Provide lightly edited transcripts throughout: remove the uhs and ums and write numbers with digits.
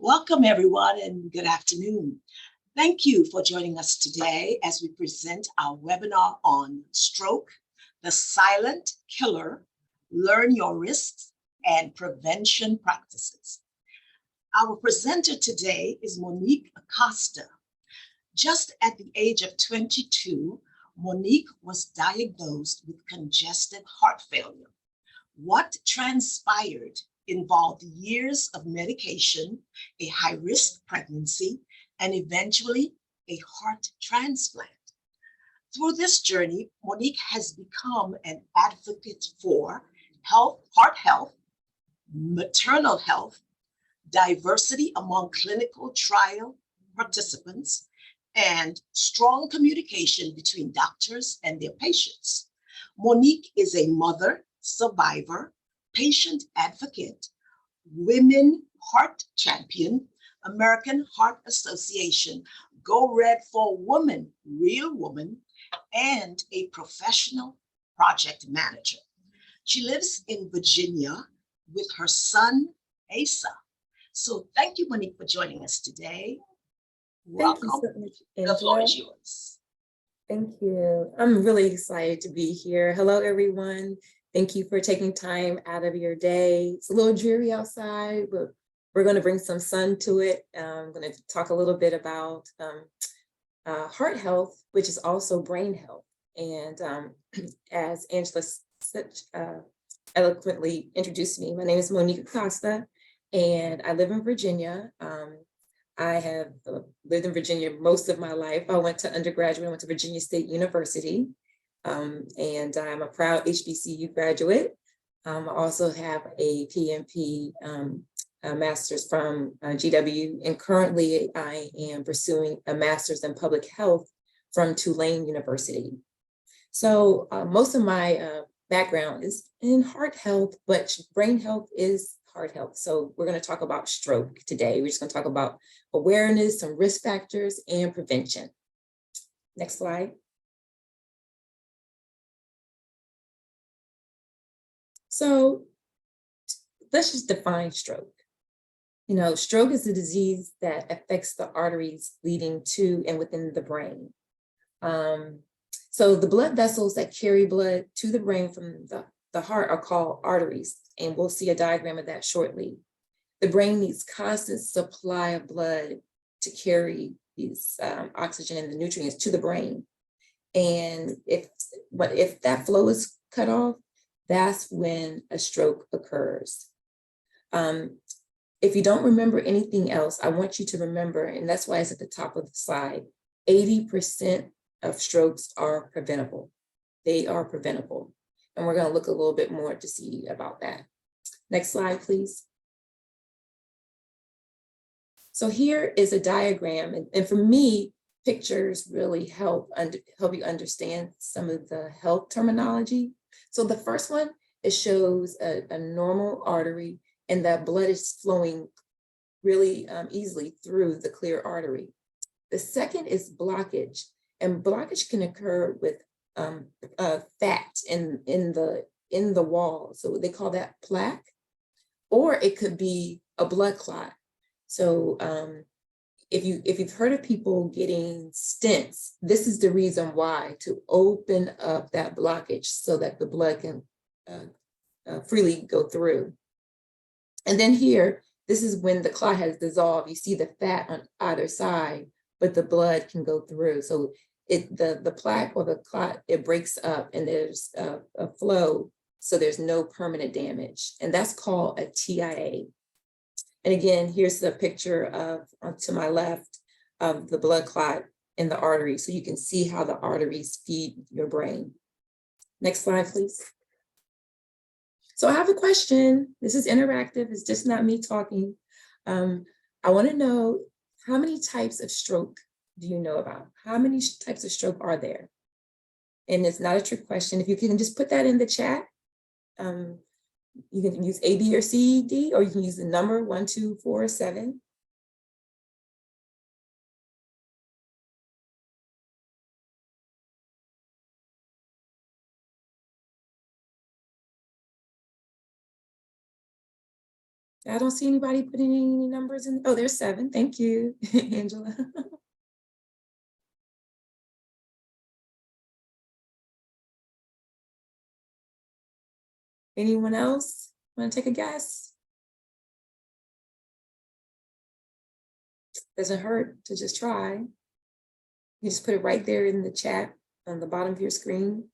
Welcome, everyone, and good afternoon. Thank you for joining us today as we present our webinar on stroke, the silent killer, learn your risks, and prevention practices. Our presenter today is Monique Costa. Just at the age of 22, Monique was diagnosed with congestive heart failure. What transpired involved years of medication, a high-risk pregnancy, and eventually a heart transplant. Through this journey, Monique has become an advocate for heart health, maternal health, diversity among clinical trial participants, and strong communication between doctors and their patients. Monique is a mother, survivor, patient advocate, women heart champion, American Heart Association, Go Red for Woman, Real Woman, and a professional project manager. She lives in Virginia with her son, Asa. So thank you, Monique, for joining us today. Thank you Welcome. so much, The floor Angela. is yours. Thank you. I'm really excited to be here. Hello, everyone. Thank you for taking time out of your day. It's a little dreary outside, but we're going to bring some sun to it. I'm going to talk a little bit about heart health, which is also brain health. And as Angela such eloquently introduced me, my name is Monique Costa, and I live in Virginia. I have lived in Virginia most of my life. I went to undergraduate, I went to Virginia State University, and I'm a proud HBCU graduate. I also have a PMP a master's from GW, and currently I am pursuing a master's in public health from Tulane University. So most of my background is in heart health, but brain health is heart health. So we're going to talk about stroke today. We're just going to talk about awareness, some risk factors, and prevention. Next slide. So let's just define stroke. You know, stroke is a disease that affects the arteries leading to and within the brain. So the blood vessels that carry blood to the brain from the heart are called arteries, and we'll see a diagram of that shortly. The brain needs constant supply of blood to carry these oxygen and the nutrients to the brain. And if that flow is cut off, that's when a stroke occurs. If you don't remember anything else, I want you to remember, and that's why it's at the top of the slide, 80% of strokes are preventable. They are preventable. And we're going to look a little bit more to see about that. Next slide, please. So here is a diagram, and for me, pictures really help you understand some of the health terminology. So the first one, it shows a normal artery, and that blood is flowing really easily through the clear artery. The second is blockage, and blockage can occur with fat in the wall. So they call that plaque, or it could be a blood clot. So if you've heard of people getting stents, this is the reason why, to open up that blockage so that the blood can freely go through. And then here, this is when the clot has dissolved. You see the fat on either side, but the blood can go through. So the plaque or the clot, it breaks up and there's a flow, so there's no permanent damage. And that's called a TIA. And again, here's the picture of, to my left, of the blood clot in the artery. So you can see how the arteries feed your brain. Next slide, please. So I have a question. This is interactive. It's just not me talking. I want to know, how many types of stroke do you know about? How many types of stroke are there? And it's not a trick question. If you can just put that in the chat. You can use A, B, or C, D, or you can use the number 1, 2, 4, 7. I don't see anybody putting any numbers in. Oh, there's 7. Thank you, Angela. Anyone else want to take a guess? Doesn't hurt to just try. You just put it right there in the chat on the bottom of your screen.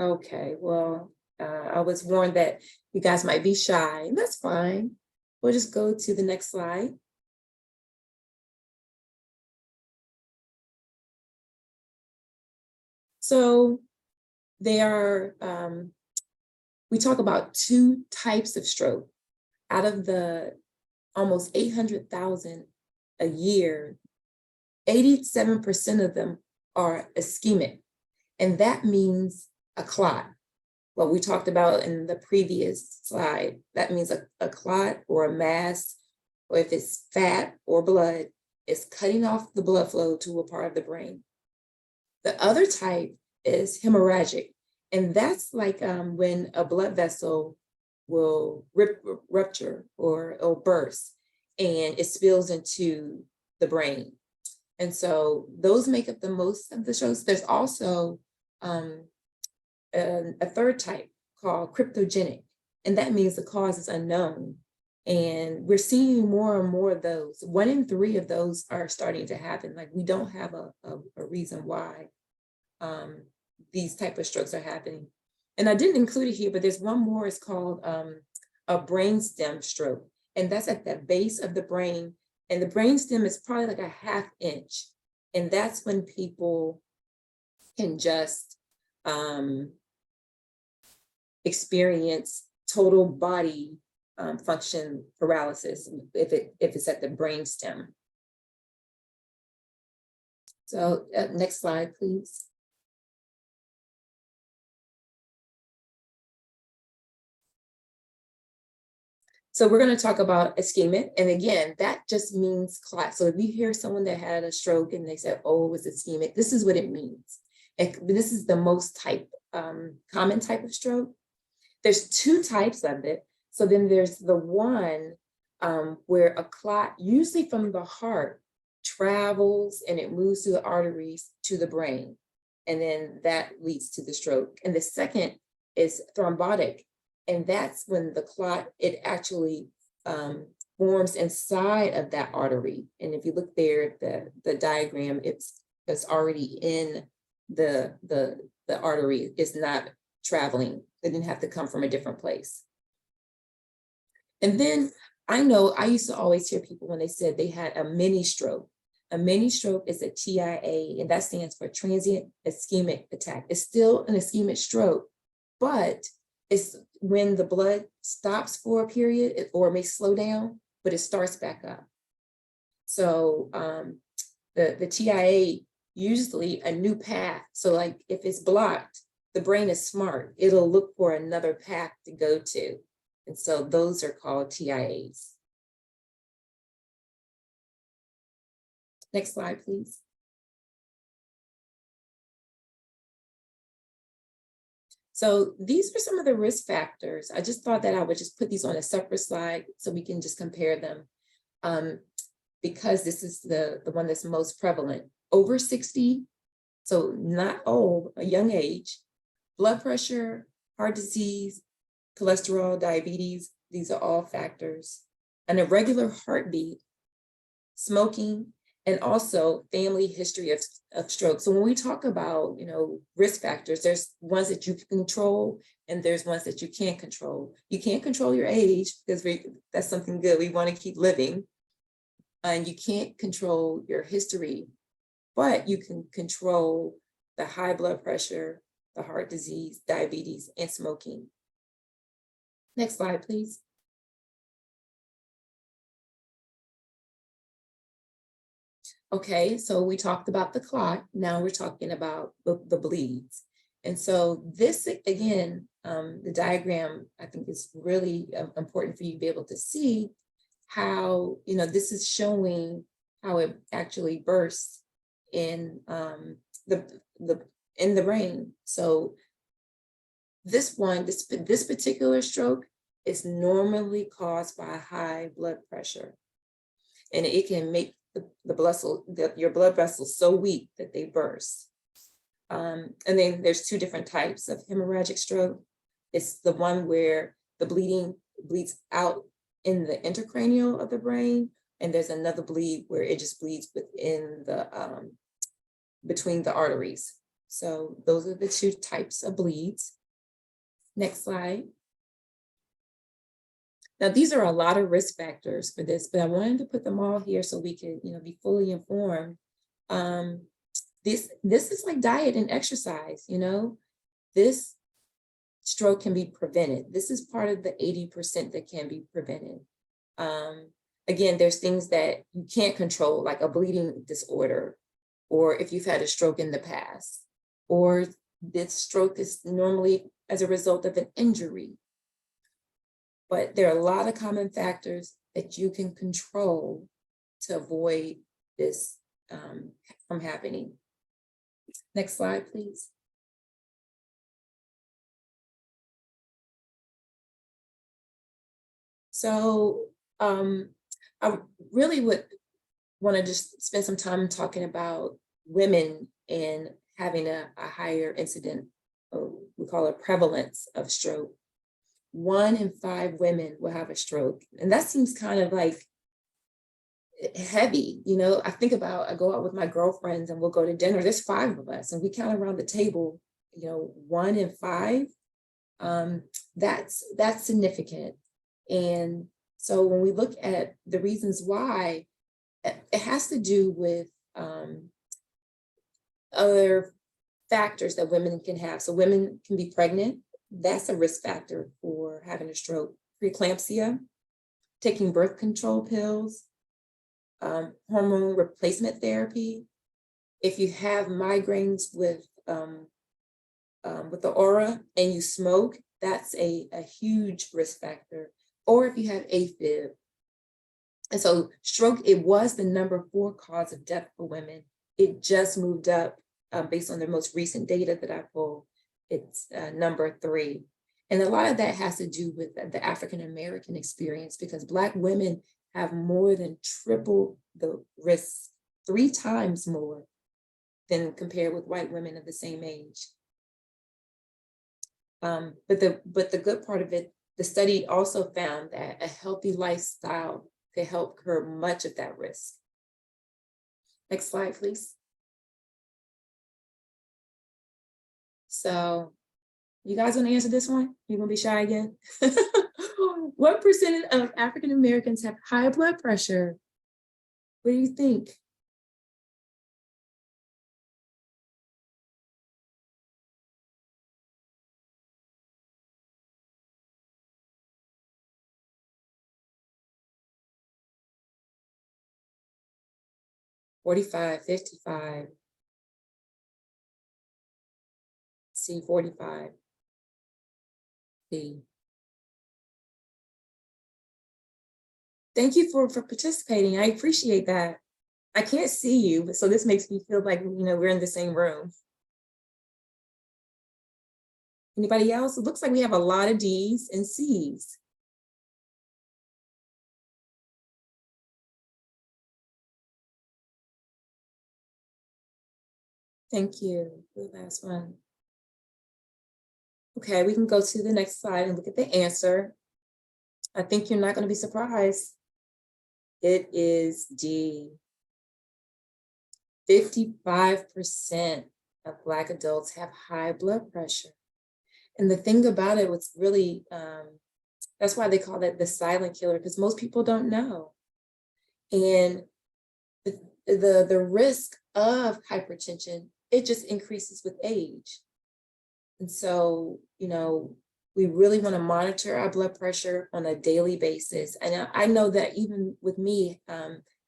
Okay, well, I was warned that you guys might be shy, and that's fine. We'll just go to the next slide. So we talk about 2 types of stroke. Out of the almost 800,000 a year, 87% of them are ischemic, and that means a clot. What we talked about in the previous slide, that means a clot or a mass, or if it's fat or blood, is cutting off the blood flow to a part of the brain. The other type is hemorrhagic, and that's like when a blood vessel will rupture or it'll burst and it spills into the brain. And so those make up the most of the strokes. There's also a third type called cryptogenic, and that means the cause is unknown. And we're seeing more and more of those. 1 in 3 of those are starting to happen. Like, we don't have a reason why these type of strokes are happening. And I didn't include it here, but there's one more. It's called a brainstem stroke, and that's at the base of the brain. And the brainstem is probably like a 1/2 inch, and that's when people can just experience total body function paralysis if it's at the brainstem. So next slide, please. So we're going to talk about ischemic, and again, that just means clot. So if you hear someone that had a stroke and they said, "Oh, it was ischemic," this is what it means. And this is the most common type of stroke. There's 2 types of it. So then there's the one where a clot, usually from the heart, travels and it moves through the arteries to the brain. And then that leads to the stroke. And the second is thrombotic. And that's when the clot, it actually forms inside of that artery. And if you look there, the diagram, it's already in the artery. It's not traveling. It didn't have to come from a different place. And then I know I used to always hear people when they said they had a mini stroke. A mini stroke is a TIA, and that stands for transient ischemic attack. It's still an ischemic stroke, but it's when the blood stops for a period, or it may slow down, but it starts back up. So the TIA, usually a new path. So like if it's blocked, the brain is smart. It'll look for another path to go to. And so those are called TIAs. Next slide, please. So these are some of the risk factors. I just thought that I would just put these on a separate slide so we can just compare them, because this is the one that's most prevalent. Over 60, so not old, a young age, blood pressure, heart disease, cholesterol, diabetes, these are all factors. An irregular heartbeat, smoking, and also family history of stroke. So when we talk about, risk factors, there's ones that you can control and there's ones that you can't control. You can't control your age because that's something good. We want to keep living. And you can't control your history, but you can control the high blood pressure, the heart disease, diabetes, and smoking. Next slide, please. Okay, so we talked about the clot. Now we're talking about the bleeds. And so this, again, the diagram, I think is really important for you to be able to see how, this is showing how it actually bursts in in the brain. So this particular stroke is normally caused by high blood pressure, and it can make your blood vessels so weak that they burst. And then there's two different types of hemorrhagic stroke. It's the one where the bleeding bleeds out in the intracranial of the brain, and there's another bleed where it just bleeds within the between the arteries. So those are the two types of bleeds. Next slide. Now, these are a lot of risk factors for this, but I wanted to put them all here so we could, be fully informed. This is like diet and exercise, This stroke can be prevented. This is part of the 80% that can be prevented. Again, there's things that you can't control, like a bleeding disorder, or if you've had a stroke in the past, or this stroke is normally as a result of an injury. But there are a lot of common factors that you can control to avoid this from happening. Next slide, please. So I really would want to just spend some time talking about women and having a higher incident, or we call it prevalence of stroke. 1 in 5 women will have a stroke. And that seems kind of like heavy. I go out with my girlfriends and we'll go to dinner. There's 5 of us and we count around the table, 1 in 5. That's significant. And so when we look at the reasons why, it has to do with other factors that women can have. So women can be pregnant. That's a risk factor for having a stroke. Preeclampsia, taking birth control pills, hormone replacement therapy. If you have migraines with the aura and you smoke, that's a huge risk factor. Or if you have AFib. And so stroke, it was the number 4 cause of death for women. It just moved up based on the most recent data that I pulled. It's number 3. And a lot of that has to do with the African-American experience, because Black women have more than triple the risk, 3 times more than compared with white women of the same age. But the good part of it, the study also found that a healthy lifestyle could help curb much of that risk. Next slide, please. So you guys want to answer this one? You're going to be shy again? What percentage of African Americans have high blood pressure? What do you think? "45, 55. C, 45. D. Thank you for participating. I appreciate that. I can't see you, so this makes me feel like, we're in the same room. Anybody else? It looks like we have a lot of D's and C's. Thank you. The last one. Okay, we can go to the next slide and look at the answer. I think you're not going to be surprised. It is D. 55% of Black adults have high blood pressure. And the thing about it, what's really, that's why they call it the silent killer, because most people don't know. And the risk of hypertension, it just increases with age. And so, we really want to monitor our blood pressure on a daily basis. And I know that even with me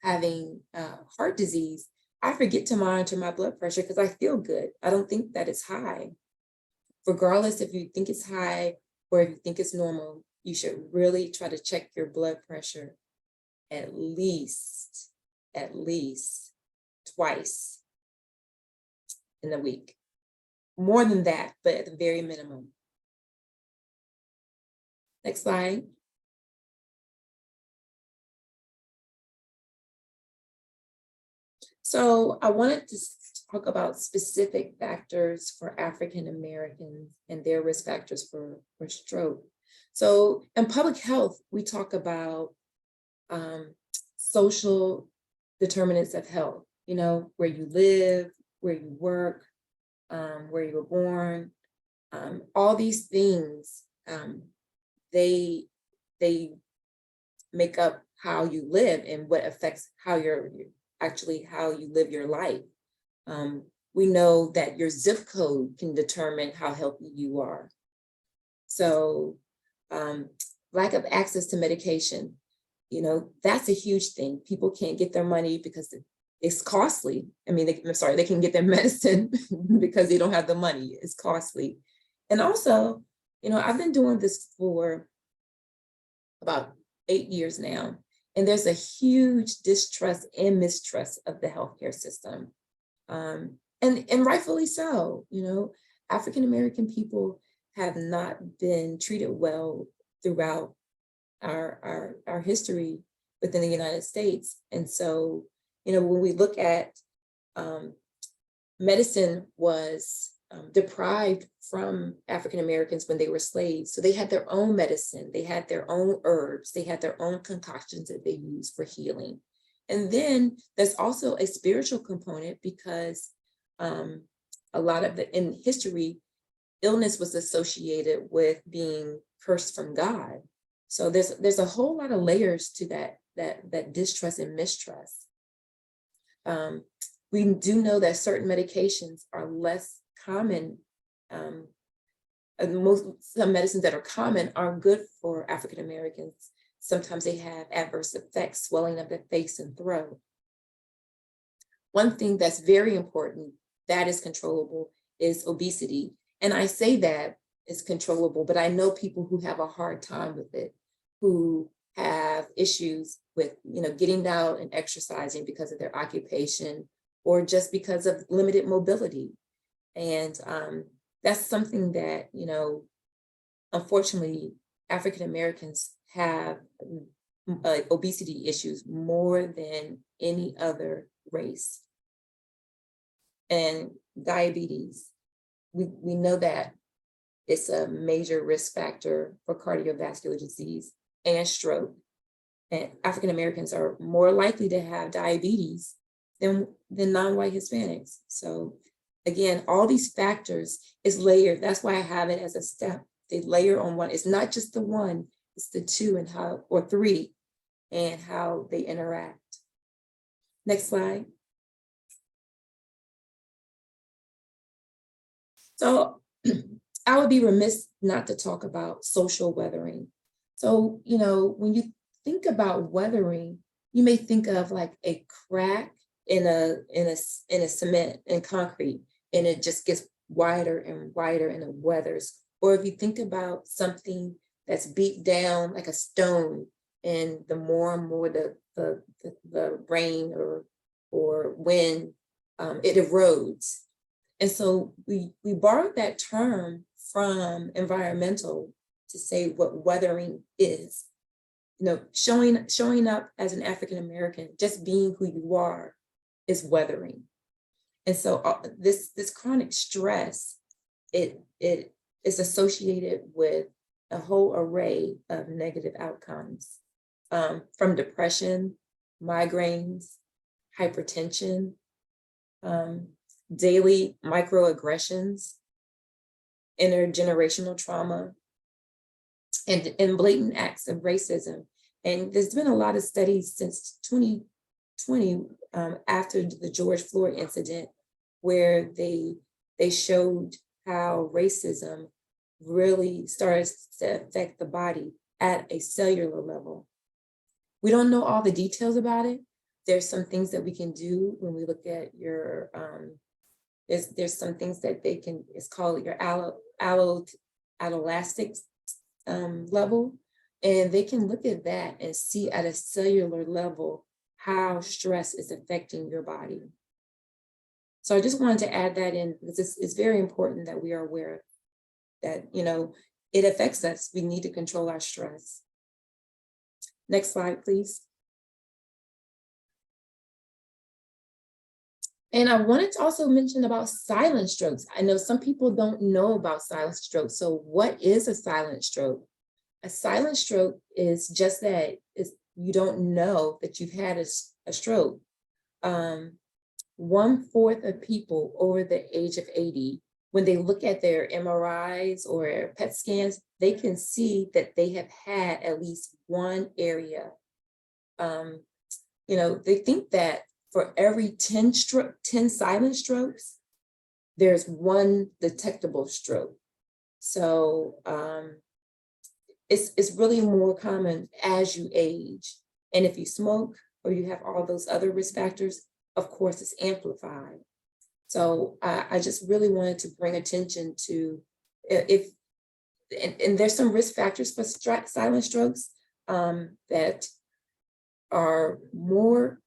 having heart disease, I forget to monitor my blood pressure because I feel good. I don't think that it's high. Regardless if you think it's high or if you think it's normal, you should really try to check your blood pressure at least at least twice in a week. More than that, but at the very minimum. Next slide. So I wanted to talk about specific factors for African Americans and their risk factors for stroke. So in public health, we talk about social determinants of health, you know, where you live, where you work, where you were born, all these things, they make up how you live and what affects how how you live your life. We know that your zip code can determine how healthy you are. So lack of access to medication, you know, that's a huge thing. People can't get their money because it's costly. I mean, they can get their medicine because they don't have the money. It's costly. And also, you know, I've been doing this for about 8 years now, and there's a huge distrust and mistrust of the healthcare system. And rightfully so. You know, African American people have not been treated well throughout our history within the United States. And so, you know, when we look at medicine was deprived from African Americans when they were slaves. So they had their own medicine, they had their own herbs, they had their own concoctions that they used for healing. And then there's also a spiritual component because a lot of in history, illness was associated with being cursed from God. So there's a whole lot of layers to that distrust and mistrust. We do know that certain medications are less common. Some medicines that are common are good for African Americans. Sometimes they have adverse effects, swelling of the face and throat. One thing that's very important that is controllable is obesity. And I say that it's controllable, but I know people who have a hard time with it, who have issues with, you know, getting out and exercising because of their occupation or just because of limited mobility. And that's something that, you know, unfortunately, African Americans have obesity issues more than any other race. And diabetes, we know that it's a major risk factor for cardiovascular disease and stroke. And African Americans are more likely to have diabetes than non-white Hispanics. So again, all these factors is layered. That's why I have it as a step. They layer on one. It's not just the one, it's the two and how, or three, and how they interact. Next slide. So I would be remiss not to talk about social weathering. So, you know, when you think about weathering, you may think of like a crack in a cement and concrete, and it just gets wider and wider and it weathers. Or if you think about something that's beat down like a stone, and the more and more the rain or wind, it erodes. And so we borrowed that term from environmental to say what weathering is. You know, showing up as an African American, just being who you are, is weathering. And so this chronic stress, it is associated with a whole array of negative outcomes, from depression, migraines, hypertension, daily microaggressions, intergenerational trauma, and blatant acts of racism. And there's been a lot of studies since 2020, after the George Floyd incident, where they showed how racism really starts to affect the body at a cellular level. We don't know all the details about it. There's some things that we can do when we look at your, there's some things that they can, it's called your alloelastic level. And they can look at that and see at a cellular level how stress is affecting your body. So I just wanted to add that in because it's very important that we are aware that, it affects us. We need to control our stress. Next slide, please. And I wanted to also mention about silent strokes. I know some people don't know about silent stroke. So what is a silent stroke? A silent stroke is just that you don't know that you've had a stroke. 1/4 of people over the age of 80, when they look at their MRIs or PET scans, they can see that they have had at least one area. They think that for every 10 silent strokes, there's one detectable stroke. So it's really more common as you age. And if you smoke or you have all those other risk factors, of course, it's amplified. So I just really wanted to bring attention to and there's some risk factors for silent strokes that are more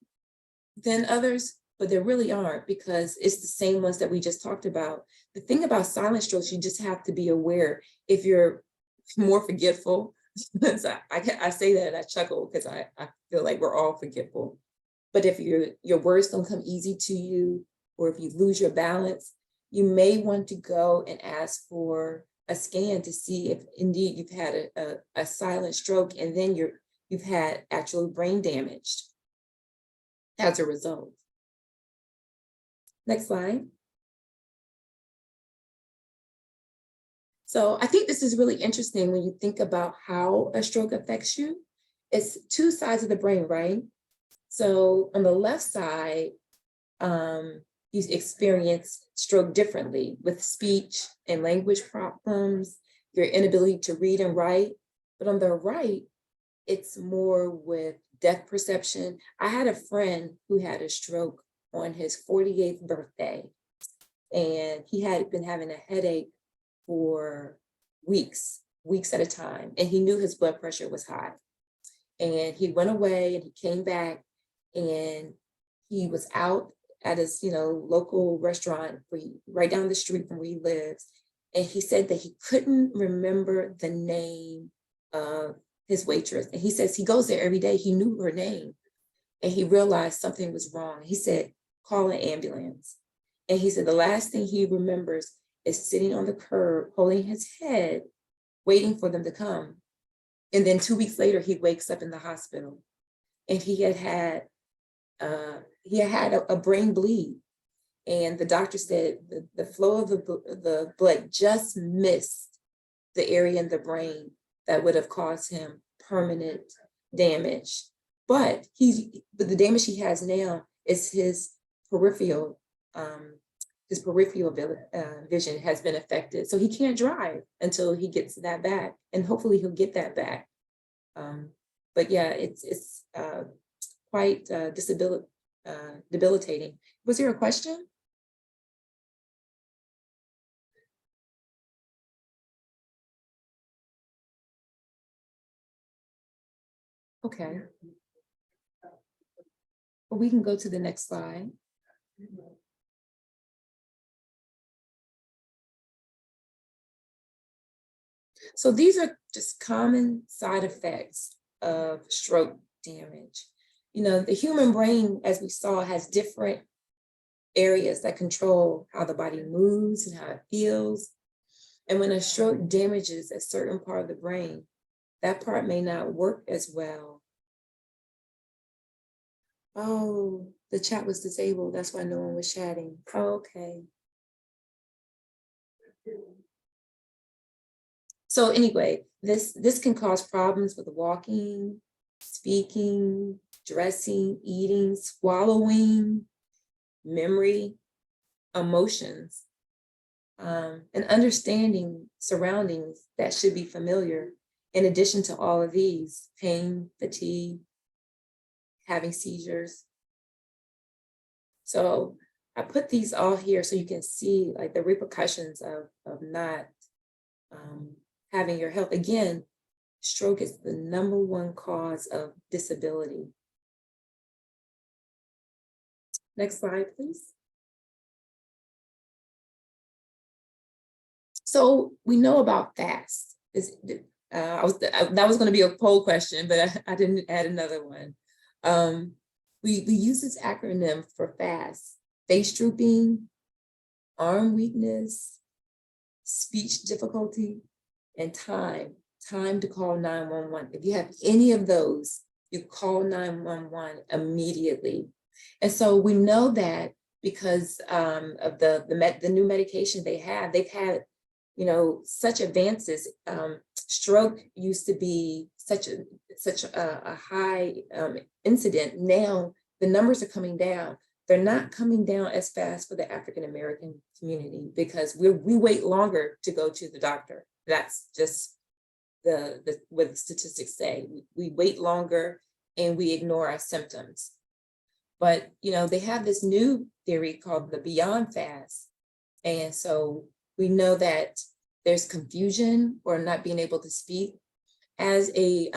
than others, but there really aren't because it's the same ones that we just talked about. The thing about silent strokes, you just have to be aware if you're more forgetful. I say that and I chuckle because I feel like we're all forgetful. But if your words don't come easy to you, or if you lose your balance, you may want to go and ask for a scan to see if indeed you've had a silent stroke and then you've had actual brain damage as a result. Next slide. So I think this is really interesting when you think about how a stroke affects you. It's two sides of the brain, right? So on the left side, you experience stroke differently with speech and language problems, your inability to read and write. But on the right, it's more with depth perception. I had a friend who had a stroke on his 48th birthday, and he had been having a headache for weeks at a time, and he knew his blood pressure was high. And he went away and he came back and he was out at his, local restaurant right down the street from where he lives. And he said that he couldn't remember the name of his waitress. And he says he goes there every day. He knew her name. And he realized something was wrong. He said, call an ambulance. And he said the last thing he remembers is sitting on the curb, holding his head, waiting for them to come. And then 2 weeks later, he wakes up in the hospital. And he had a brain bleed. And the doctor said the flow of the blood just missed the area in the brain that would have caused him permanent damage. But the damage he has now is his peripheral vision has been affected. So he can't drive until he gets that back. And hopefully he'll get that back. But yeah, it's quite debilitating. Was there a question? Okay. Well, we can go to the next slide. So these are just common side effects of stroke damage. The human brain, as we saw, has different areas that control how the body moves and how it feels. And when a stroke damages a certain part of the brain, that part may not work as well. Oh, the chat was disabled. That's why no one was chatting. Okay. So anyway, this can cause problems with walking, speaking, dressing, eating, swallowing, memory, emotions, and understanding surroundings that should be familiar. In addition to all of these, pain, fatigue, having seizures. So I put these all here so you can see like the repercussions of not having your health. Again, stroke is the #1 cause of disability. Next slide, please. So we know about FAST. That was going to be a poll question, but I didn't add another one. We use this acronym for FAST: face drooping, arm weakness, speech difficulty, and time to call 911. If you have any of those, you call 911 immediately. And so we know that because of the new medication they've had, you know, such advances. Stroke used to be such a high incident. Now the numbers are coming down. They're not coming down as fast for the African American community because we wait longer to go to the doctor. That's just what the statistics say. We wait longer and we ignore our symptoms. But you know, they have this new theory called the Beyond Fast, and so we know that there's confusion or not being able to speak. As a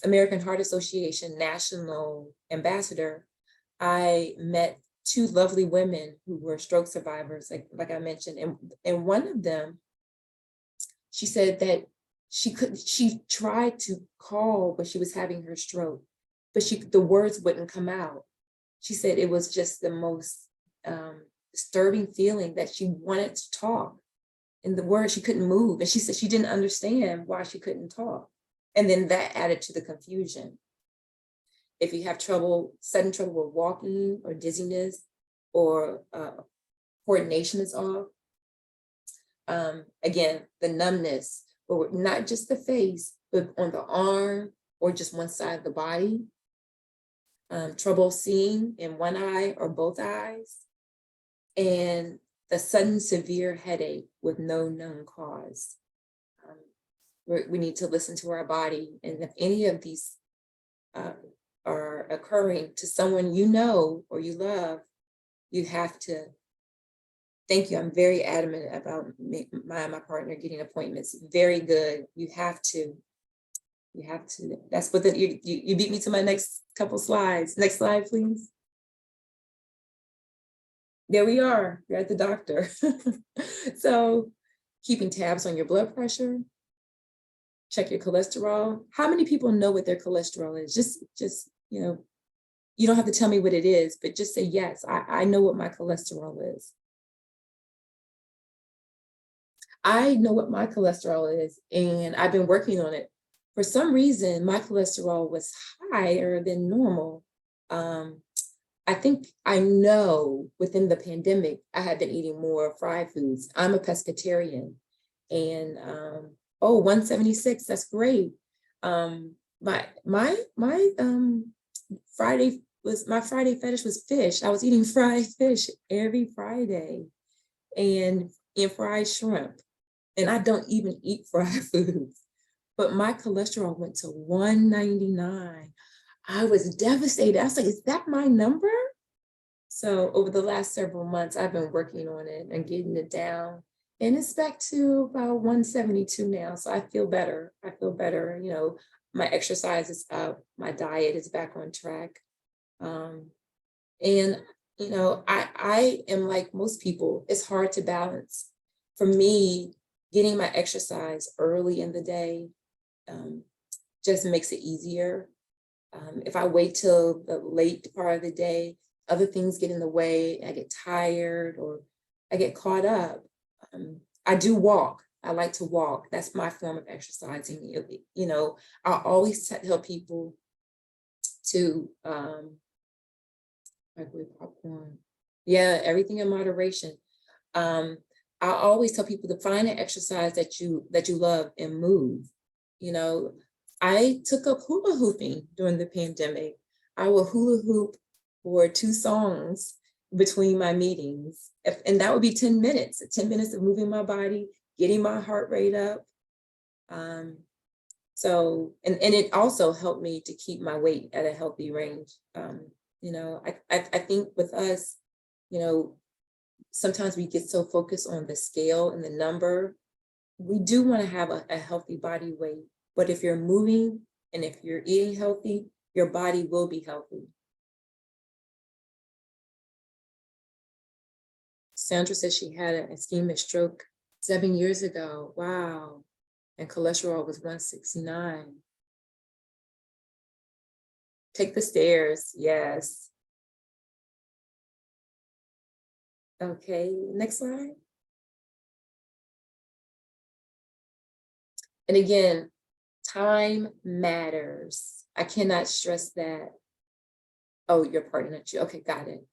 American Heart Association national ambassador, I met two lovely women who were stroke survivors, like I mentioned, and one of them, she said that she tried to call when she was having her stroke, but the words wouldn't come out. She said it was just the most disturbing feeling that she wanted to talk. And the words, she couldn't move. And she said she didn't understand why she couldn't talk. And then that added to the confusion. If you have sudden trouble with walking or dizziness or coordination is off, again, the numbness, or not just the face, but on the arm or just one side of the body, trouble seeing in one eye or both eyes, and the sudden severe headache with no known cause. We need to listen to our body. And if any of these are occurring to someone you know or you love, you have to, thank you, I'm very adamant about my partner getting appointments. Very good. You have to, that's what you beat me to my next couple slides. Next slide, please. There we are, you're at the doctor. So keeping tabs on your blood pressure, check your cholesterol. How many people know what their cholesterol is? Just, you know, you don't have to tell me what it is, but just say, yes, I know what my cholesterol is. I know what my cholesterol is, and I've been working on it. For some reason, my cholesterol was higher than normal. I think I know within the pandemic, I had been eating more fried foods. I'm a pescatarian, and 176, that's great. My Friday fetish was fish. I was eating fried fish every Friday and fried shrimp. And I don't even eat fried foods, but my cholesterol went to 199. I was devastated. I was like, is that my number? So over the last several months, I've been working on it and getting it down. And it's back to about 172 now. So I feel better. You know, my exercise is up. My diet is back on track. And, you know, I am like most people, it's hard to balance. For me, getting my exercise early in the day just makes it easier. If I wait till the late part of the day, other things get in the way, I get tired or I get caught up. I do walk. I like to walk. That's my form of exercising. You know, I always tell people to microwave popcorn. Yeah, everything in moderation. I always tell people to find an exercise that you love and move. You know, I took up hula hooping during the pandemic. I will hula hoop for 2 songs between my meetings. And that would be 10 minutes of moving my body, getting my heart rate up. So, and it also helped me to keep my weight at a healthy range. You know, I think with us, you know, sometimes we get so focused on the scale and the number. We do want to have a healthy body weight, but if you're moving and if you're eating healthy, your body will be healthy. Sandra said she had an ischemic stroke 7 years ago. Wow. And cholesterol was 169. Take the stairs. Yes. Okay, next slide. And again, time matters. I cannot stress that. Oh, your partner, not you. Okay, got it.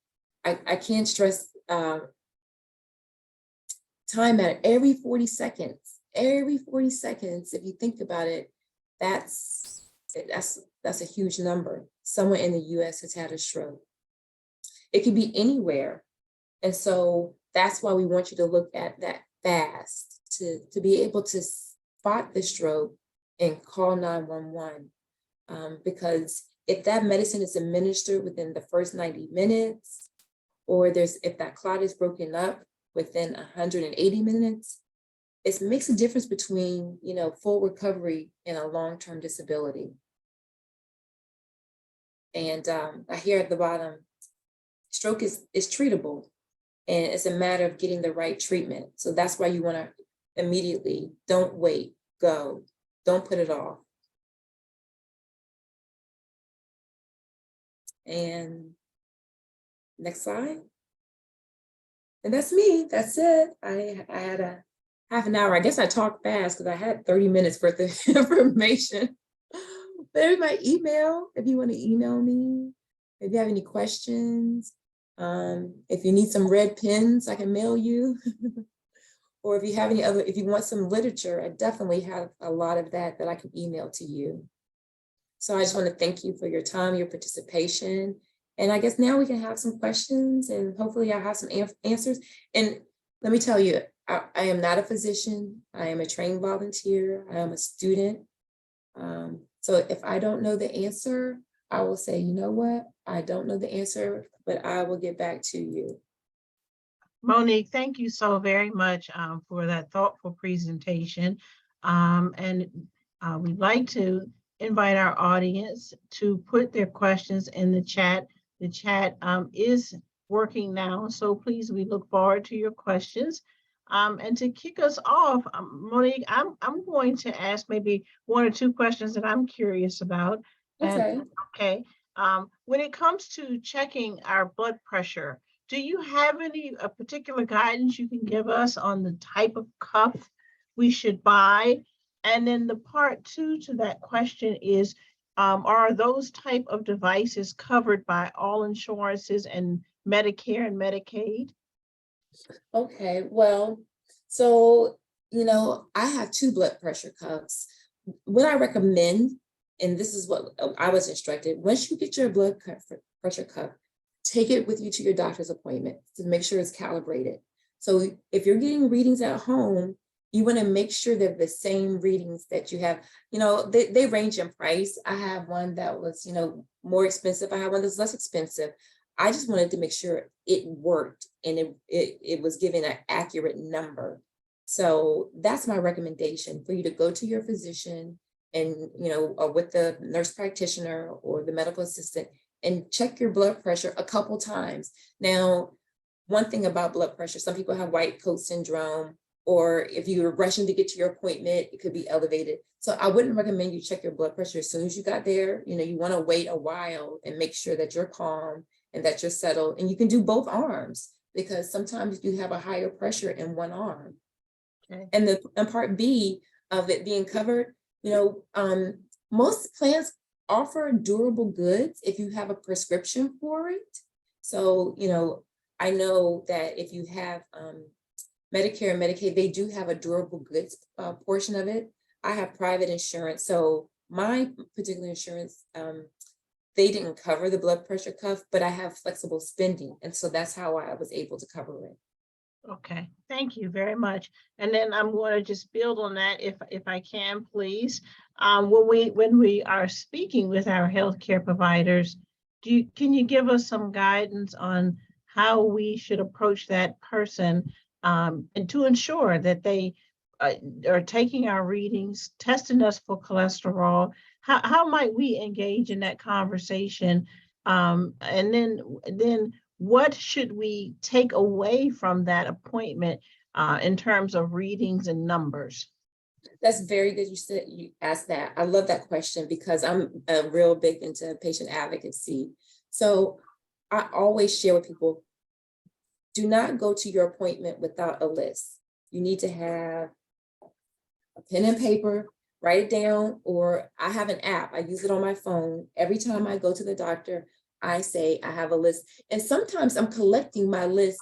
I can't stress time matter. Every 40 seconds, if you think about it, that's a huge number. Someone in the US has had a stroke. It could be anywhere. And so that's why we want you to look at that fast to be able to spot the stroke and call 911. Because if that medicine is administered within the first 90 minutes, or if that clot is broken up within 180 minutes, it makes a difference between, full recovery and a long-term disability. And I hear at the bottom, stroke is treatable, and it's a matter of getting the right treatment. So that's why you want to immediately, don't wait, go, don't put it off. And next slide. And that's me, that's it. I had a half an hour. I guess I talked fast because I had 30 minutes worth of information. But everybody email, if you want to email me, if you have any questions, if you need some red pens, I can mail you. Or if you have if you want some literature, I definitely have a lot of that I can email to you. So I just want to thank you for your time, your participation. And I guess now we can have some questions, and hopefully I'll have some answers. And let me tell you, I am not a physician. I am a trained volunteer. I am a student. So if I don't know the answer, I will say, you know what? I don't know the answer, but I will get back to you. Monique, thank you so very much for that thoughtful presentation. We'd like to invite our audience to put their questions in the chat. The chat is working now, so please, we look forward to your questions. And to kick us off, Monique, I'm going to ask maybe one or two questions that I'm curious about. Okay. Okay. When it comes to checking our blood pressure, do you have any particular guidance you can give us on the type of cuff we should buy? And then the part two to that question is, are those type of devices covered by all insurances and Medicare and Medicaid? Okay, well, so, I have 2 blood pressure cuffs. What I recommend, and this is what I was instructed, once you get your blood pressure cuff, take it with you to your doctor's appointment to make sure it's calibrated. So if you're getting readings at home, you want to make sure they're the same readings that you have. They range in price. I have one that was, more expensive. I have one that's less expensive. I just wanted to make sure it worked and it was giving an accurate number. So that's my recommendation, for you to go to your physician and, or with the nurse practitioner or the medical assistant, and check your blood pressure a couple times. Now, one thing about blood pressure, some people have white coat syndrome, or if you're rushing to get to your appointment, it could be elevated. So I wouldn't recommend you check your blood pressure as soon as you got there. You want to wait a while and make sure that you're calm and that you're settled. And you can do both arms, because sometimes you have a higher pressure in one arm. Okay. And part B of it being covered, most plans offer durable goods if you have a prescription for it. So, I know that if you have Medicare and Medicaid, they do have a durable goods portion of it. I have private insurance. So my particular insurance, they didn't cover the blood pressure cuff, but I have flexible spending. And so that's how I was able to cover it. Okay, thank you very much. And then I'm going to just build on that, if I can, please. When we are speaking with our healthcare providers, can you give us some guidance on how we should approach that person, and to ensure that they are taking our readings, testing us for cholesterol? How might we engage in that conversation? And then what should we take away from that appointment in terms of readings and numbers? That's very good. You asked that. I love that question because I'm real big into patient advocacy. So I always share with people, do not go to your appointment without a list. You need to have a pen and paper, write it down, or I have an app. I use it on my phone. Every time I go to the doctor, I say I have a list. And sometimes I'm collecting my list.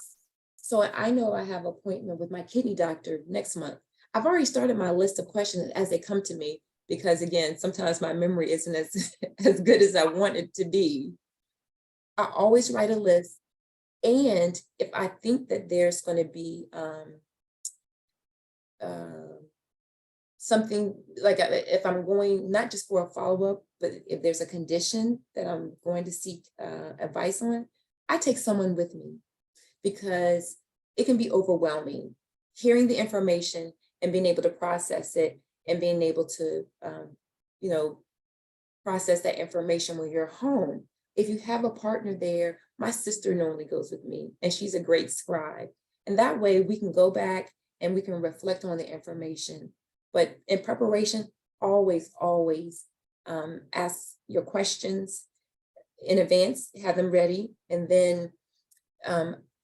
So I know I have an appointment with my kidney doctor next month. I've already started my list of questions as they come to me, because again, sometimes my memory isn't as good as I want it to be. I always write a list. And if I think that there's going to be something like if I'm going not just for a follow-up, but if there's a condition that I'm going to seek advice on, I take someone with me, because it can be overwhelming hearing the information and being able to process it and being able to, process that information when you're home. If you have a partner there, my sister normally goes with me, and she's a great scribe. And that way we can go back and we can reflect on the information. But in preparation, always ask your questions in advance, have them ready. And then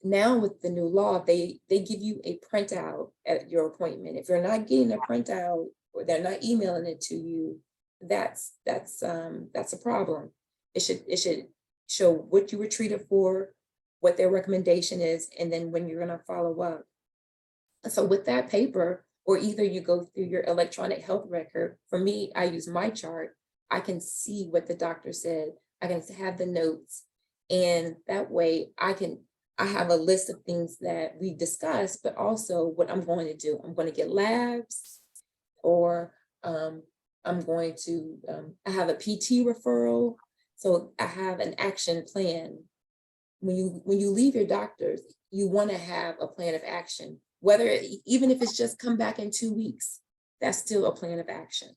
now with the new law, they give you a printout at your appointment. If you're not getting a printout or they're not emailing it to you, that's a problem. It should show what you were treated for, what their recommendation is, and then when you're going to follow up. So with that paper, or either you go through your electronic health record. For me, I use my chart. I can see what the doctor said. I can have the notes, and that way I have a list of things that we discussed, but also what I'm going to do. I'm going to get labs, or I'm going to, I have a PT referral. So I have an action plan. When you leave your doctors, you want to have a plan of action, even if it's just come back in 2 weeks, that's still a plan of action.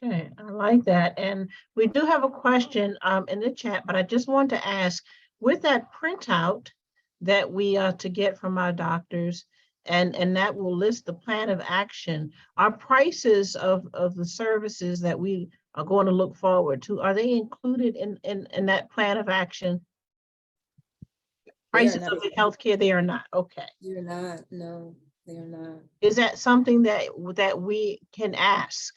Okay, I like that. And we do have a question in the chat, but I just want to ask, with that printout that we are to get from our doctors, and that will list the plan of action, our prices of the services that we are going to look forward to, are they included in that plan of action? Prices of the healthcare, they are not. Okay. They're not. No, they are not. Is that something that we can ask?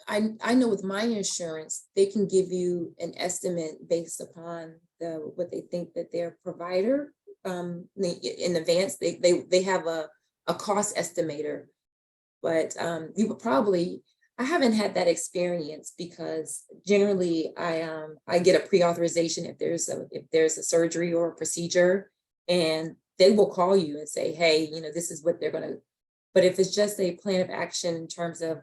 I know with my insurance, they can give you an estimate based upon what they think that their provider in advance. They have a cost estimator, but you would probably. I haven't had that experience, because generally I get a pre-authorization if there's a surgery or a procedure, and they will call you and say, hey, this is what they're going to. But if it's just a plan of action in terms of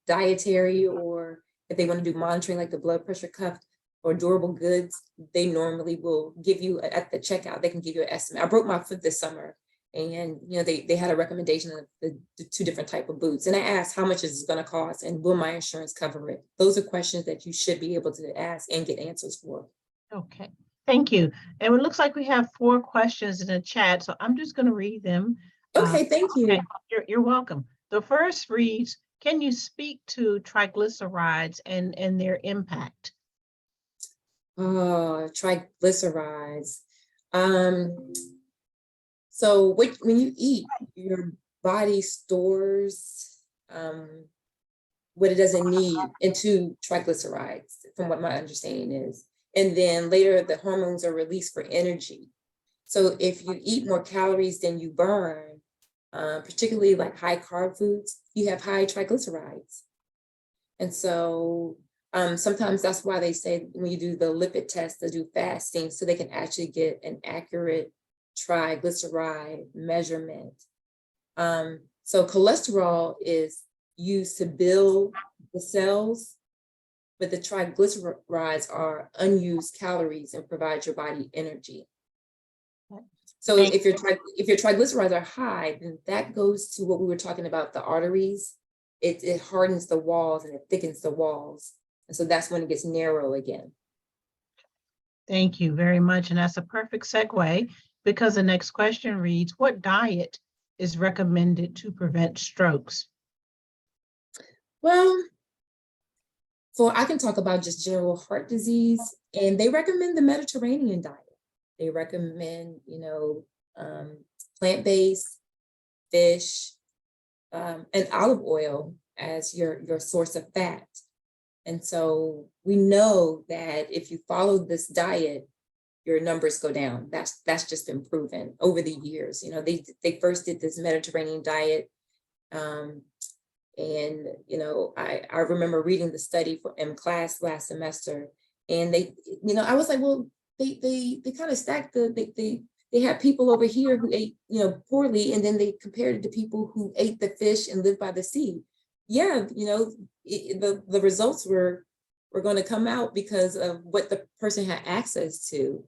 dietary, or if they want to do monitoring like the blood pressure cuff or durable goods, they normally will give you at the checkout, they can give you an estimate. I broke my foot this summer, and they had a recommendation of the 2 different type of boots. And I asked, how much is it going to cost, and will my insurance cover it? Those are questions that you should be able to ask and get answers for. Okay, thank you. And it looks like we have 4 questions in the chat, so I'm just going to read them. Okay, thank you. Okay, you're welcome. The first reads, can you speak to triglycerides and their impact? Triglycerides. So when you eat, your body stores what it doesn't need into triglycerides, from what my understanding is. And then later the hormones are released for energy. So if you eat more calories than you burn, particularly like high carb foods, you have high triglycerides. And so sometimes that's why they say when you do the lipid test, they do fasting, so they can actually get an accurate triglyceride measurement. So cholesterol is used to build the cells, but the triglycerides are unused calories and provide your body energy. So if your triglycerides are high, then that goes to what we were talking about, the arteries. It hardens the walls and it thickens the walls. And so that's when it gets narrow again. Thank you very much. And that's a perfect segue because the next question reads, what diet is recommended to prevent strokes? Well, so I can talk about just general heart disease, and they recommend the Mediterranean diet. They recommend, plant-based fish, and olive oil as your source of fat. And so we know that if you follow this diet, your numbers go down. That's just been proven over the years. They first did this Mediterranean diet. And I remember reading the study in class last semester, and I was like, well, they kind of stacked they had people over here who ate, poorly, and then they compared it to people who ate the fish and lived by the sea. Yeah, the results were going to come out because of what the person had access to,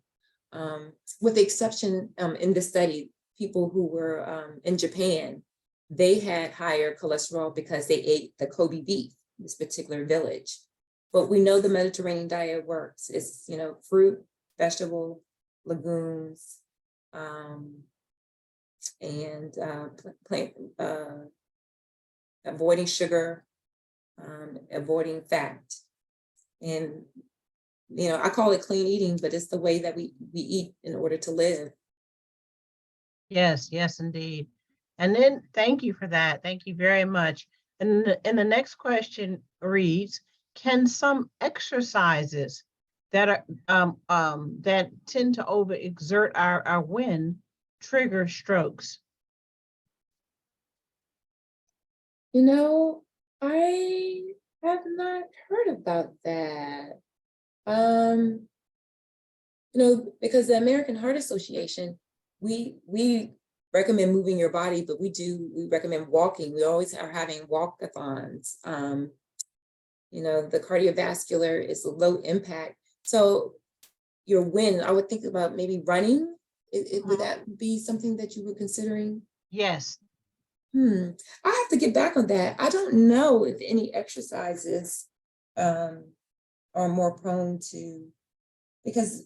with the exception in the study, people who were in Japan, they had higher cholesterol because they ate the Kobe beef, this particular village. But we know the Mediterranean diet works. It's, fruit, vegetable, legumes, and plant, avoiding sugar, avoiding fat. And, I call it clean eating, but it's the way that we eat in order to live. Yes, yes, indeed. And then thank you for that. Thank you very much. And the next question reads, can some exercises that are that tend to overexert our wind trigger strokes? I have not heard about that. Because the American Heart Association, we recommend moving your body, but we recommend walking. We always are having walkathons. The cardiovascular is a low impact. So your wind, I would think about maybe running. Would that be something that you were considering? Yes. I have to get back on that. I don't know if any exercises are more prone to, because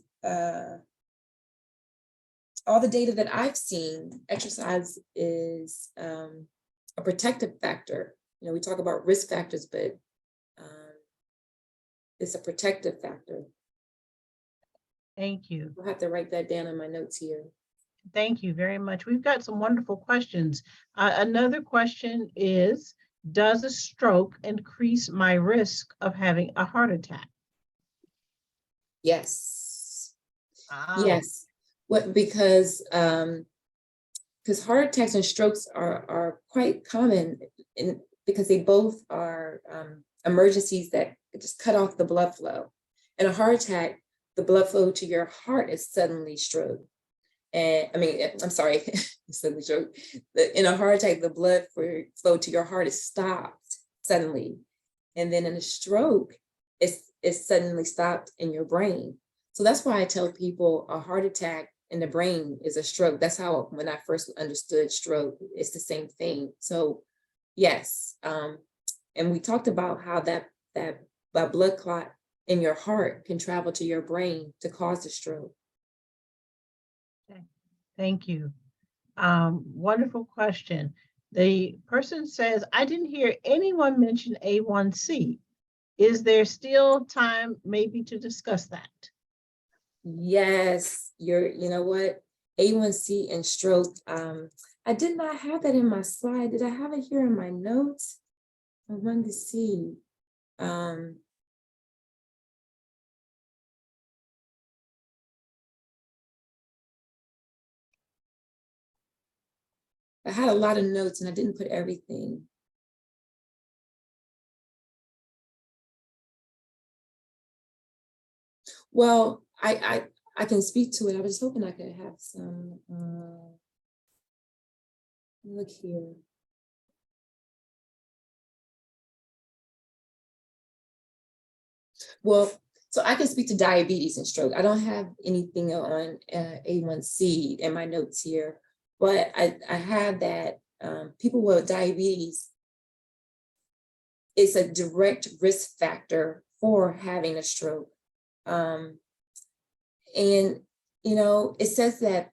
all the data that I've seen, exercise is a protective factor. We talk about risk factors, but it's a protective factor. Thank you. I'll have to write that down in my notes here. Thank you very much. We've got some wonderful questions. Another question is, does a stroke increase my risk of having a heart attack? Yes. Oh. Yes. Because heart attacks and strokes are quite common because they both are emergencies that just cut off the blood flow. In a heart attack, the blood flow to your heart is suddenly slowed. And I'm sorry, suddenly slowed. In a heart attack, the blood flow to your heart is stopped suddenly. And then in a stroke, it's suddenly stopped in your brain. So that's why I tell people a heart attack in the brain is a stroke. That's how, when I first understood stroke, it's the same thing. So yes. And we talked about how that blood clot in your heart can travel to your brain to cause a stroke. Okay. Thank you. Wonderful question. The person says, I didn't hear anyone mention A1C. Is there still time maybe to discuss that? Yes, you know what? A1C and stroke. I did not have that in my slide. Did I have it here in my notes? I wanted to see. I had a lot of notes and I didn't put everything. Well, I can speak to it. I was hoping I could have some, look here. Well, so I can speak to diabetes and stroke. I don't have anything on A1C in my notes here, but I have that people with diabetes, it's a direct risk factor for having a stroke. And, it says that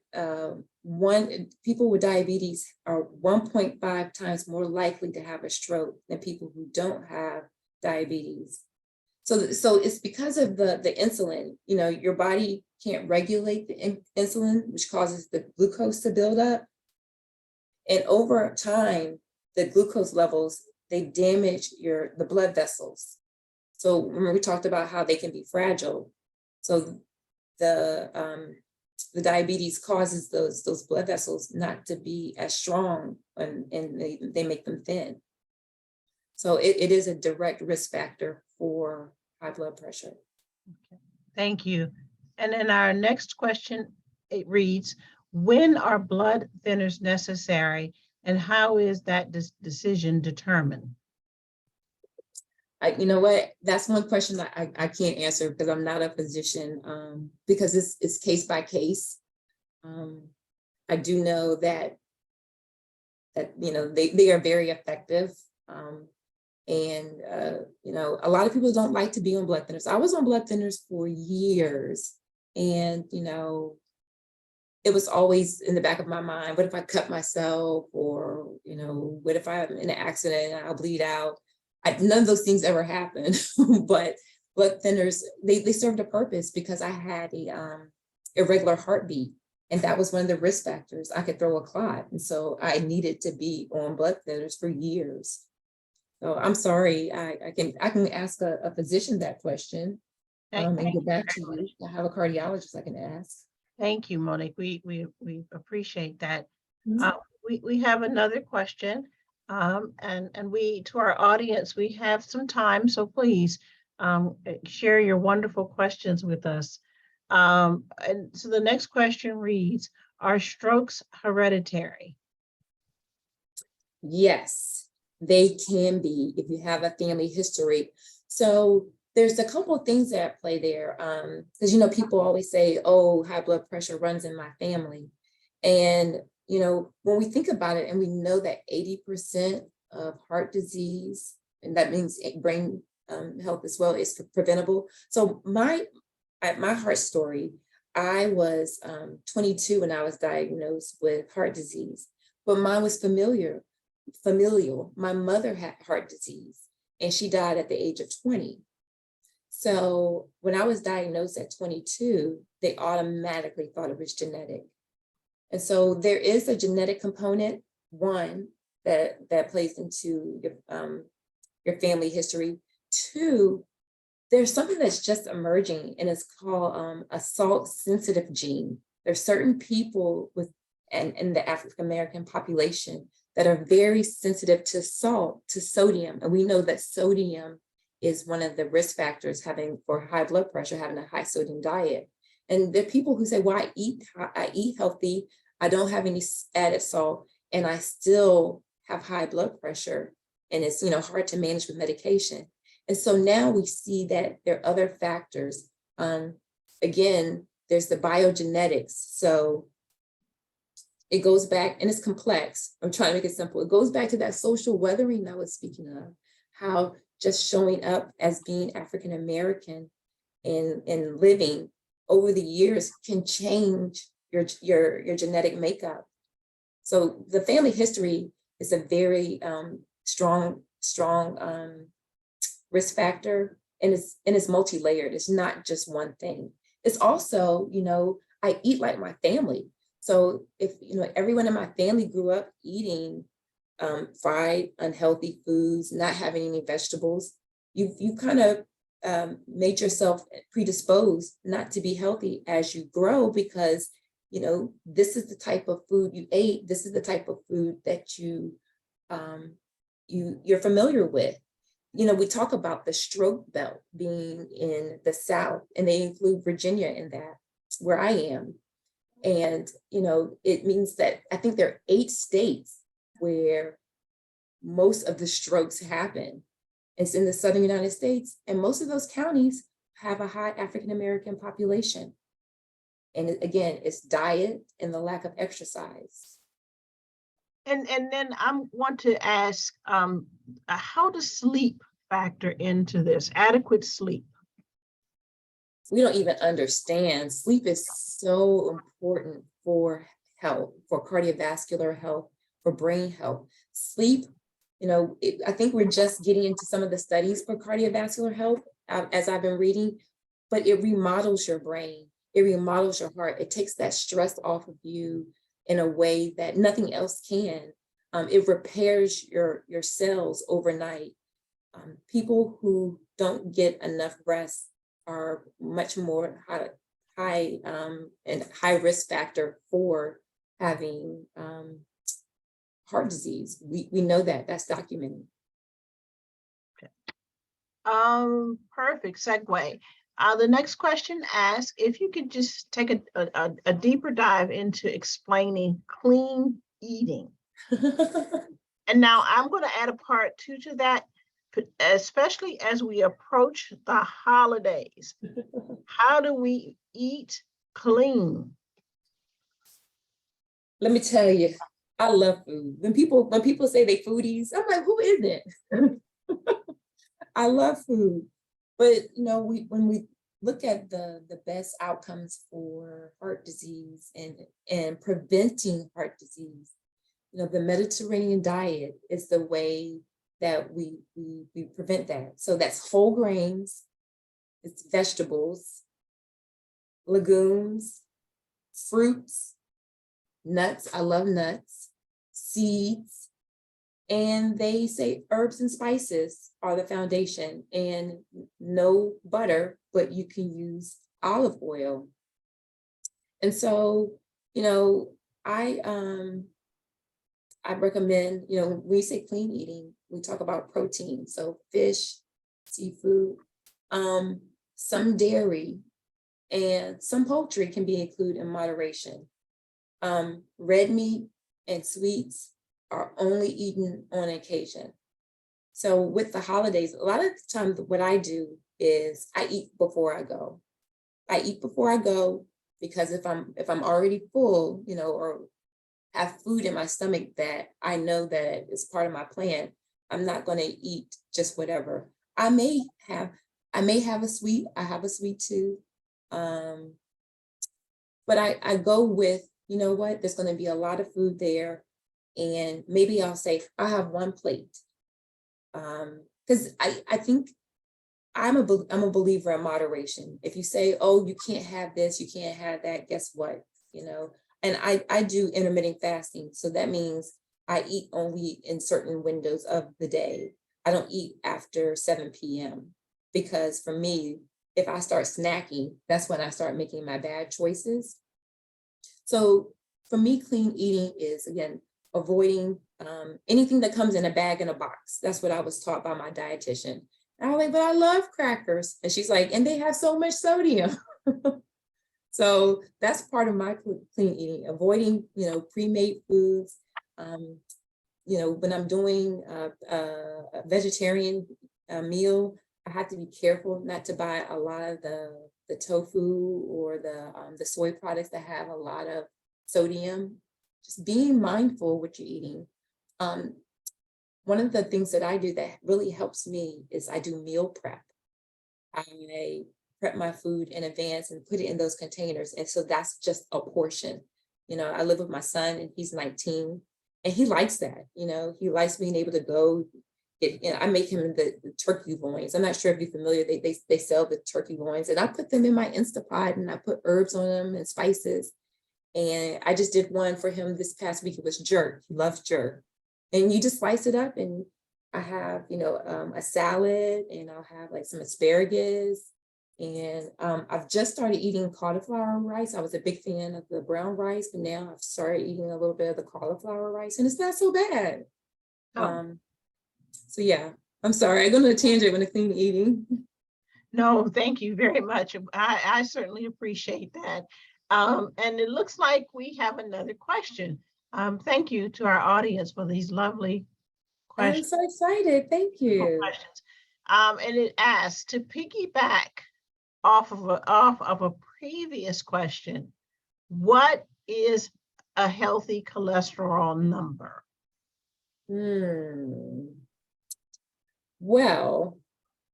people with diabetes are 1.5 times more likely to have a stroke than people who don't have diabetes. So it's because of the insulin. Your body can't regulate the insulin, which causes the glucose to build up. And over time, the glucose levels, they damage the blood vessels. So remember, we talked about how they can be fragile. So the diabetes causes those blood vessels not to be as strong, and they make them thin. So it is a direct risk factor for high blood pressure. Okay. Thank you. And then our next question, it reads, when are blood thinners necessary and how is that decision determined? You know what? That's one question I can't answer because I'm not a physician, because it's case by case. I do know that they are very effective. And a lot of people don't like to be on blood thinners. I was on blood thinners for years, and it was always in the back of my mind, what if I cut myself, or what if I'm in an accident and I'll bleed out? None of those things ever happened. But blood thinners, they served a purpose because I had a irregular heartbeat, and that was one of the risk factors. I could throw a clot, and so I needed to be on blood thinners for years. So I'm sorry, I can ask a physician that question, and get back to you. I have a cardiologist I can ask. Thank you, Monique. We appreciate that. We have another question, and we, to our audience, we have some time, so please share your wonderful questions with us. And so the next question reads, are strokes hereditary? Yes, they can be if you have a family history. So there's a couple of things that play there, because people always say, oh, high blood pressure runs in my family. And when we think about it, and we know that 80% of heart disease, and that means brain health as well, is preventable. So my heart story, I was 22 when I was diagnosed with heart disease, but mine was familial. My mother had heart disease, and she died at the age of 20. So when I was diagnosed at 22, they automatically thought it was genetic. And so there is a genetic component, one, that plays into your family history. Two, there's something that's just emerging, and it's called a salt-sensitive gene. There's certain people in the African American population that are very sensitive to salt, to sodium. And we know that sodium is one of the risk factors for high blood pressure, having a high sodium diet. And there are people who say, well, I eat healthy, I don't have any added salt, and I still have high blood pressure. And it's hard to manage with medication. And so now we see that there are other factors. Again, there's the biogenetics. So it goes back, and it's complex. I'm trying to make it simple. It goes back to that social weathering I was speaking of, how just showing up as being African American and living over the years can change your genetic makeup. So the family history is a very strong risk factor, and it's multi-layered. It's not just one thing. It's also, I eat like my family. So if everyone in my family grew up eating fried, unhealthy foods, not having any vegetables, you kind of made yourself predisposed not to be healthy as you grow, because this is the type of food you ate. This is the type of food that you're familiar with. We talk about the stroke belt being in the South, and they include Virginia in that, where I am. And, it means that I think there are 8 states where most of the strokes happen. It's in the Southern United States, and most of those counties have a high African American population. And again, it's diet and the lack of exercise. And then I want to ask, how does sleep factor into this? Adequate sleep? we don't even understand. Sleep is so important for health, for cardiovascular health, for brain health. Sleep, I think we're just getting into some of the studies for cardiovascular health as I've been reading, but it remodels your brain. It remodels your heart. It takes that stress off of you in a way that nothing else can. It repairs your cells overnight. People who don't get enough rest are much more high and high risk factor for having heart disease. We know that, that's documented. Perfect segue. The next question asks if you could just take a deeper dive into explaining clean eating. And now I'm going to add a part 2 to that, especially as we approach the holidays. How do we eat clean? Let me tell you, I love food. When people say they foodies, I'm like, who isn't? I love food. But when we look at the best outcomes for heart disease and preventing heart disease, the Mediterranean diet is the way that we prevent that. So that's whole grains, it's vegetables, legumes, fruits, nuts. I love nuts, seeds, and they say herbs and spices are the foundation, and no butter, but you can use olive oil. And so, I recommend, when we say clean eating, we talk about protein. So fish, seafood, some dairy, and some poultry can be included in moderation. Red meat and sweets are only eaten on occasion. So with the holidays, a lot of the time what I do is I eat before I go. I eat before I go because if I'm already full, or have food in my stomach that I know that is part of my plan, I'm not going to eat just whatever. I may have a sweet. I have a sweet too, but I go with, what, there's going to be a lot of food there, and maybe I'll say I have one plate, because I think I'm a believer in moderation. If you say, oh, you can't have this, you can't have that, guess what? And I do intermittent fasting. So that means I eat only in certain windows of the day. I don't eat after 7 p.m. because for me, if I start snacking, that's when I start making my bad choices. So for me, clean eating is, again, avoiding anything that comes in a bag in a box. That's what I was taught by my dietitian. And I was like, but I love crackers. And she's like, and they have so much sodium. So that's part of my clean eating, avoiding, pre-made foods. When I'm doing a vegetarian meal, I have to be careful not to buy a lot of the tofu or the soy products that have a lot of sodium. Just being mindful what you're eating. One of the things that I do that really helps me is I do meal prep. I prep my food in advance and put it in those containers. And so that's just a portion. I live with my son and he's 19 and he likes that. He likes being able to go I make him the turkey loins. I'm not sure if you're familiar, they sell the turkey loins and I put them in my Instapot and I put herbs on them and spices. And I just did one for him this past week. It was jerk. He loves jerk. And you just slice it up and I have, a salad and I'll have like some asparagus. And I've just started eating cauliflower rice. I was a big fan of the brown rice, but now I've started eating a little bit of the cauliflower rice and it's not so bad. So yeah, I'm sorry, I go on a tangent when it's clean eating. No, thank you very much. I certainly appreciate that. And it looks like we have another question. Thank you to our audience for these lovely questions. I'm so excited, thank you. And it asks, to piggyback off of a previous question, what is a healthy cholesterol number? Well,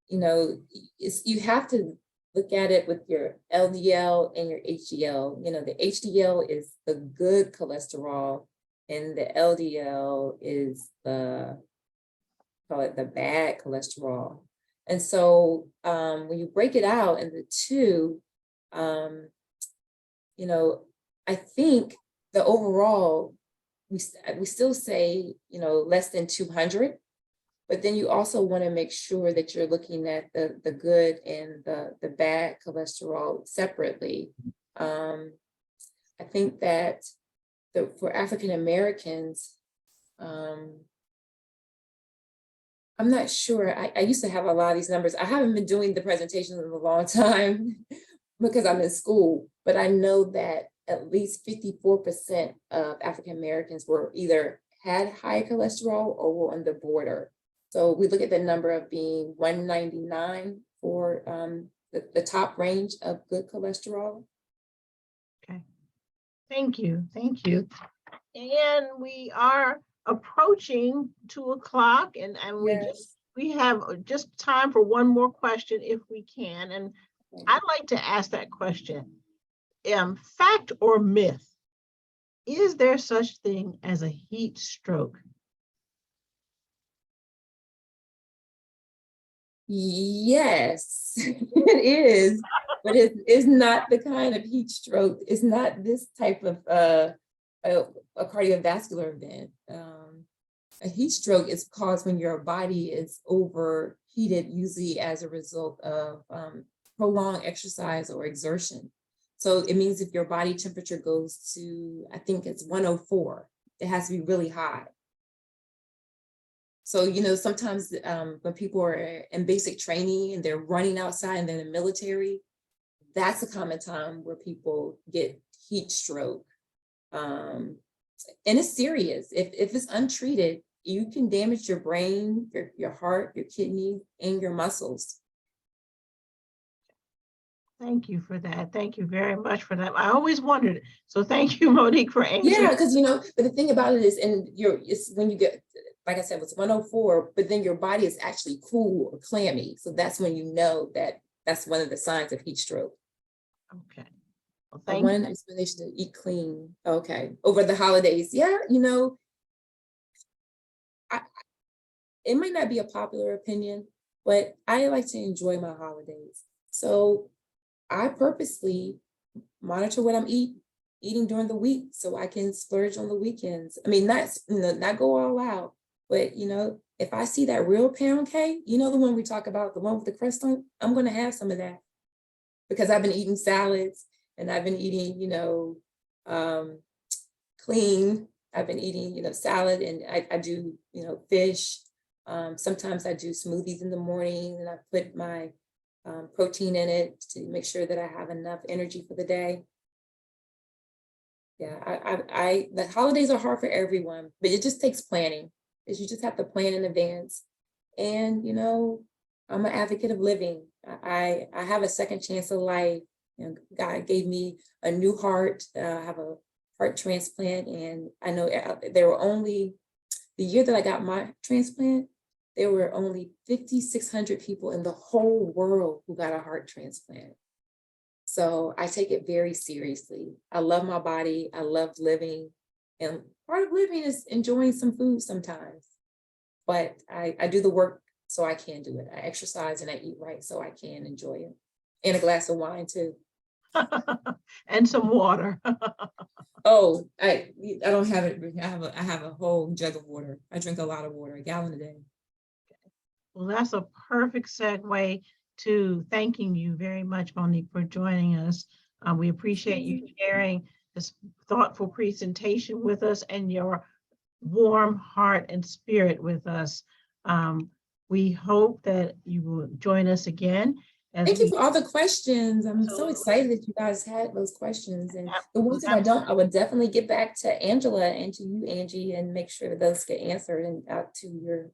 you have to look at it with your LDL and your HDL. You know, the HDL is the good cholesterol and the LDL is the, call it the bad cholesterol. And so when you break it out into two, you know, I think the overall, we still say, you know, less than 200, but then you also want to make sure that you're looking at the good and the bad cholesterol separately. I think that for African Americans, I'm not sure. I used to have a lot of these numbers. I haven't been doing the presentations in a long time because I'm in school, but I know that at least 54% of African Americans were either had high cholesterol or were on the border. So we look at the number of being 199 for the top range of good cholesterol. Okay. Thank you. Thank you. And we are approaching 2 o'clock, and Yes. we have just time for one more question if we can. And I'd like to ask that question. Fact or myth? Is there such thing as a heat stroke? Yes, it is, but it's not the kind of heat stroke. It's not this type of a cardiovascular event. A heat stroke is caused when your body is overheated, usually as a result of prolonged exercise or exertion. So it means if your body temperature goes to, I think it's 104, it has to be really high. So, you know, sometimes when people are in basic training and they're running outside and they're in the military, that's a common time where people get heat stroke. And it's serious. If it's untreated, you can damage your brain, your heart, your kidney, and your muscles. Thank you for that. Thank you very much for that. I always wondered. So thank you, Monique, for answering. Yeah, because, you know, but the thing about it is, and it's when you get, like I said, it's 104, but then your body is actually cool or clammy. So that's when you know that that's one of the signs of heat stroke. Okay. Well, I want an explanation to eat clean. Okay. Over the holidays. Yeah, you know, it might not be a popular opinion, but I like to enjoy my holidays. So I purposely monitor what I'm eating during the week so I can splurge on the weekends. I mean, not go all out, but you know, if I see that real pound cake, you know, the one we talk about, the one with the crust on, I'm going to have some of that because I've been eating salads and I've been eating, you know, clean. I've been eating, you know, salad, and I do, you know, fish. Sometimes I do smoothies in the morning and I put my protein in it to make sure that I have enough energy for the day. Yeah, the holidays are hard for everyone, but it just takes planning. Is you just have to plan in advance. And, you know, I'm an advocate of living. I have a second chance of life. You know, God gave me a new heart. I have a heart transplant, and I know there were only, the year that I got my transplant, there were only 5,600 people in the whole world who got a heart transplant. So I take it very seriously. I love my body. I love living. And part of living is enjoying some food sometimes. But I do the work so I can do it. I exercise and I eat right so I can enjoy it. And a glass of wine too. And some water. Oh, I don't have it. I have a whole jug of water. I drink a lot of water, a gallon a day. Well, that's a perfect segue to thanking you very much, Monique, for joining us. We appreciate you sharing this thoughtful presentation with us and your warm heart and spirit with us. We hope that you will join us again. Thank you for all the questions. I'm so excited that you guys had those questions. And the ones that I don't, I would definitely get back to Angela and to you, Angie, and make sure that those get answered and out to your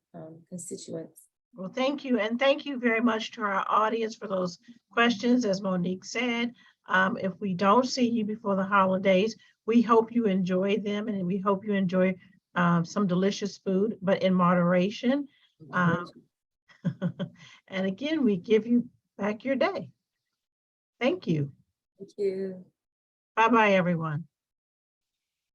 constituents. Well, thank you. And thank you very much to our audience for those questions. As Monique said, if we don't see you before the holidays, we hope you enjoy them, and we hope you enjoy some delicious food, but in moderation. And again, we give you back your day. Thank you. Thank you. Bye-bye, everyone.